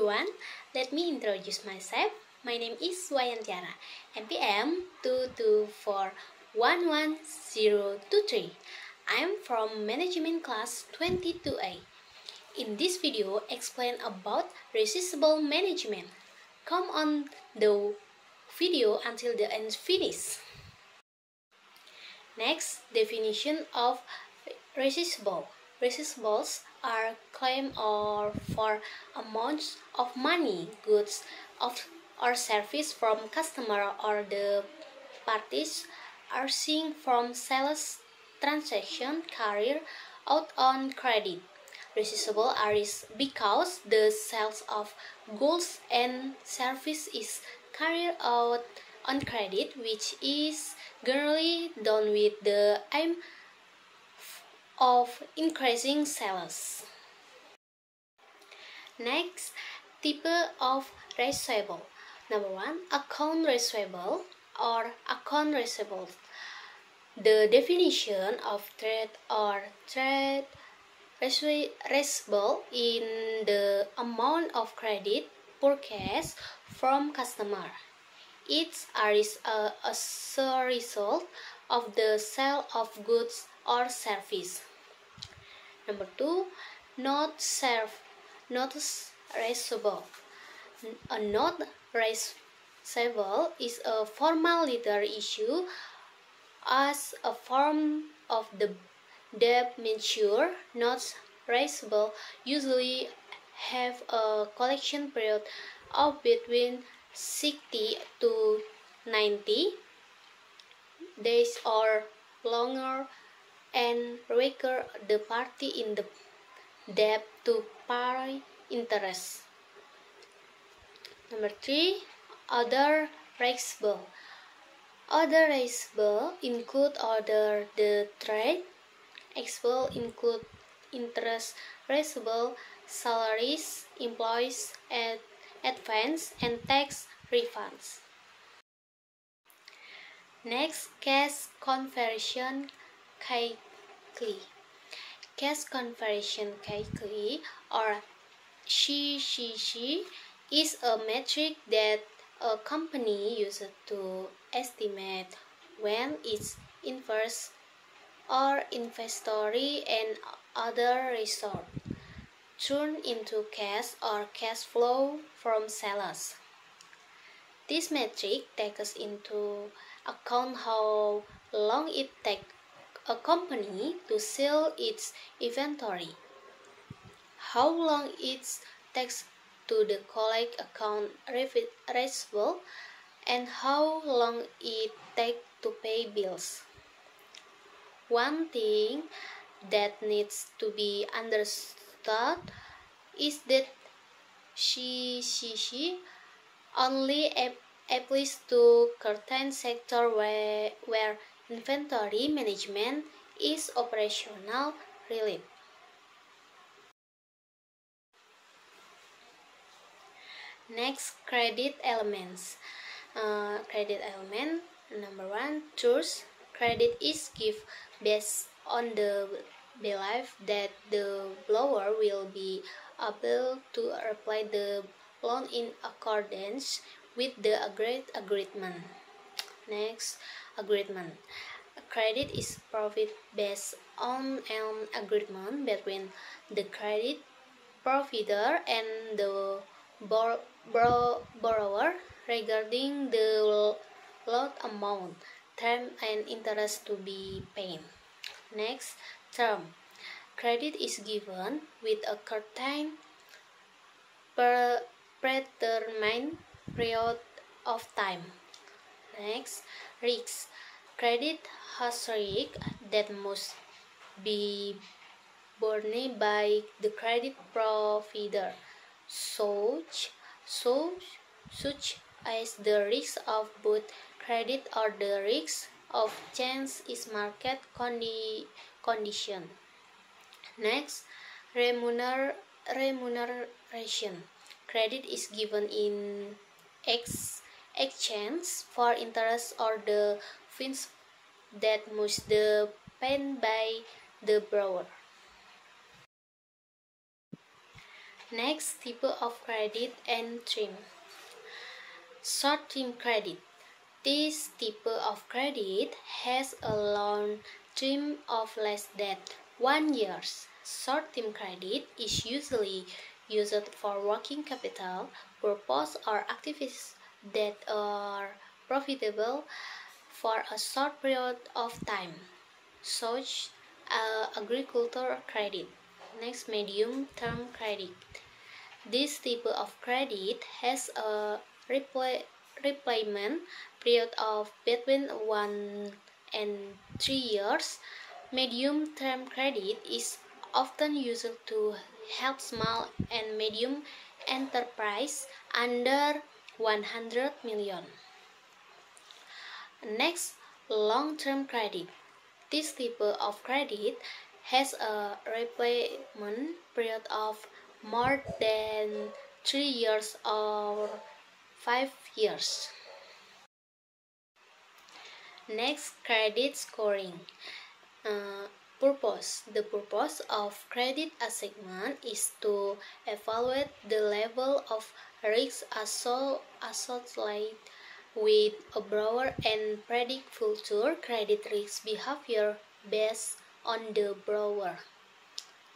everyone, let me introduce myself. My name is Wayantiara, NPM 224110023. I'm from Management Class 22A. In this video, explain about receivable management. Come on the video until the end finish. Next, definition of receivable. Receivables are claims or for amounts of money, goods, or service from customer or the parties arising from sales transaction carried out on credit. Receivable arise because the sales of goods and service is carried out on credit, which is generally done with the aim of increasing sales. Next, type of receivable. Number 1, account receivable or account receivable. The definition of trade or trade receivable in the amount of credit purchased from customer. It is as a result of the sale of goods or service. Number 2, note receivable. A note receivable is a formal letter issue as a form of the debt mature. Notes receivable usually have a collection period of between 60 to 90 days or longer and require the party in the debt to pay interest. Number 3, other receivable. Other receivable include other the trade receivable include interest receivable, salaries, employees, and advance and tax refunds. Next, cash conversion cycle. Cash conversion cycle or CCC is a metric that a company uses to estimate when its or inventory and other resources turn into cash or cash flow from sales. This metric takes into account how long it takes a company to sell its inventory, how long it takes to collect account receivable, and how long it takes to pay bills. One thing that needs to be understood is that CCC only applies to certain sectors where inventory management is operational related. Next, credit elements. Credit element number 1, trust. Credit is given based on the belief that the borrower will be able to repay the loan in accordance with the agreed agreement. Next, agreement. Credit is provided based on an agreement between the credit provider and the borrower regarding the loan amount, term, and interest to be paid. Next, term. Credit is given with a certain predetermined period of time. Next, risk. Credit has risk that must be borne by the credit provider, such as the risk of both credit or the risk of change in market condition. Next, remuneration. Credit is given in exchange for interest or the fees that must be paid by the borrower. Next, type of credit and term. Short-term credit. This type of credit has a loan term of less than 1 year. Short-term credit is usually used for working capital purposes or activities that are profitable for a short period of time, such as agricultural credit. Next, medium-term credit. This type of credit has a repayment period of between 1 and 3 years. Medium-term credit is often used to help small and medium enterprises under 100 million. Next, long-term credit. This type of credit has a repayment period of more than 3 years or 5 years. Next, credit scoring. Purpose. The purpose of credit assessment is to evaluate the level of risk associated with a borrower and predict future credit risk behavior based on the borrower.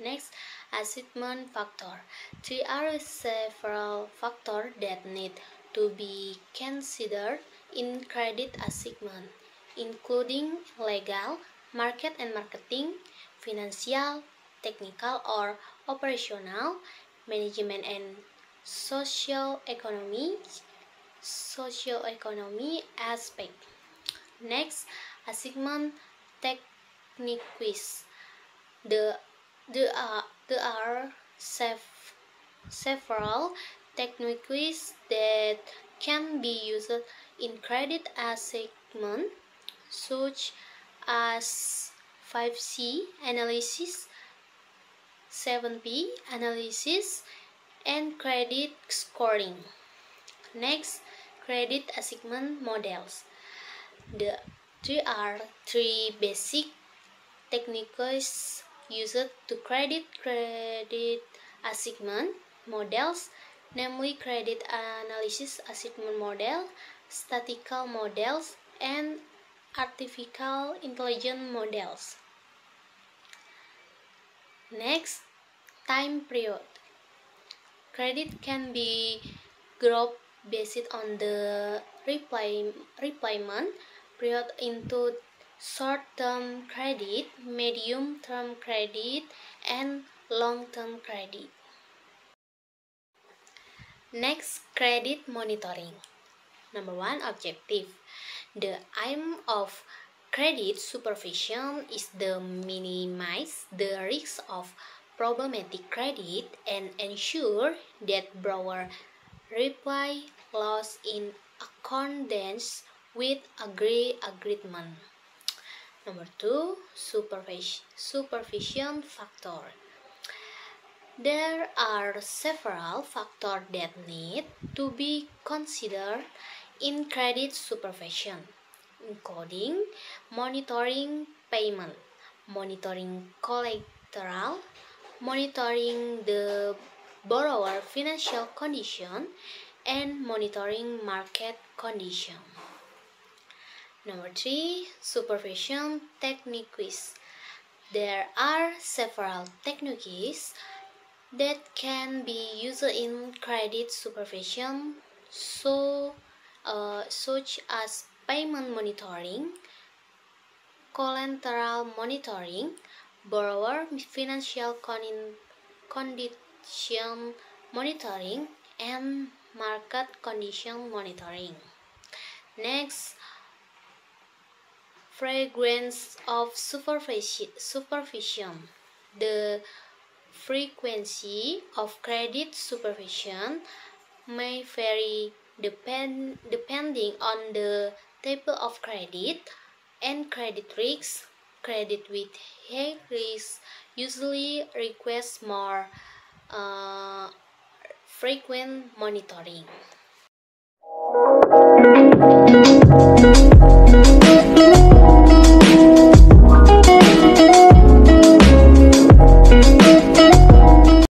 Next, assessment factor. There are several factors that need to be considered in credit assessment, including legal, market and marketing, financial, technical or operational, management and socio-economy aspect. Next, assessment techniques. There are several techniques that can be used in credit assessment, such as 5C analysis, 7P analysis, and credit scoring. Next, credit assessment models. There are 3 basic techniques used to credit assessment models, namely credit analysis assessment model, statistical models, and artificial intelligence models. Next, time period. Credit can be grouped based on the repayment period into short-term credit, medium-term credit, and long-term credit. Next, credit monitoring. Number 1, objective. The aim of credit supervision is to minimize the risk of problematic credit and ensure that borrowers repay loss in accordance with agreement. Number 2, supervision factor. There are several factors that need to be considered in credit supervision, including monitoring payment, monitoring collateral, monitoring the borrower financial condition, and monitoring market condition. Number 3, supervision techniques. There are several techniques that can be used in credit supervision, such as payment monitoring, collateral monitoring, borrower financial condition monitoring, and market condition monitoring. Next, frequency of supervision. The frequency of credit supervision may vary depending on the type of credit and credit risk. Credit with high risk usually requires more frequent monitoring.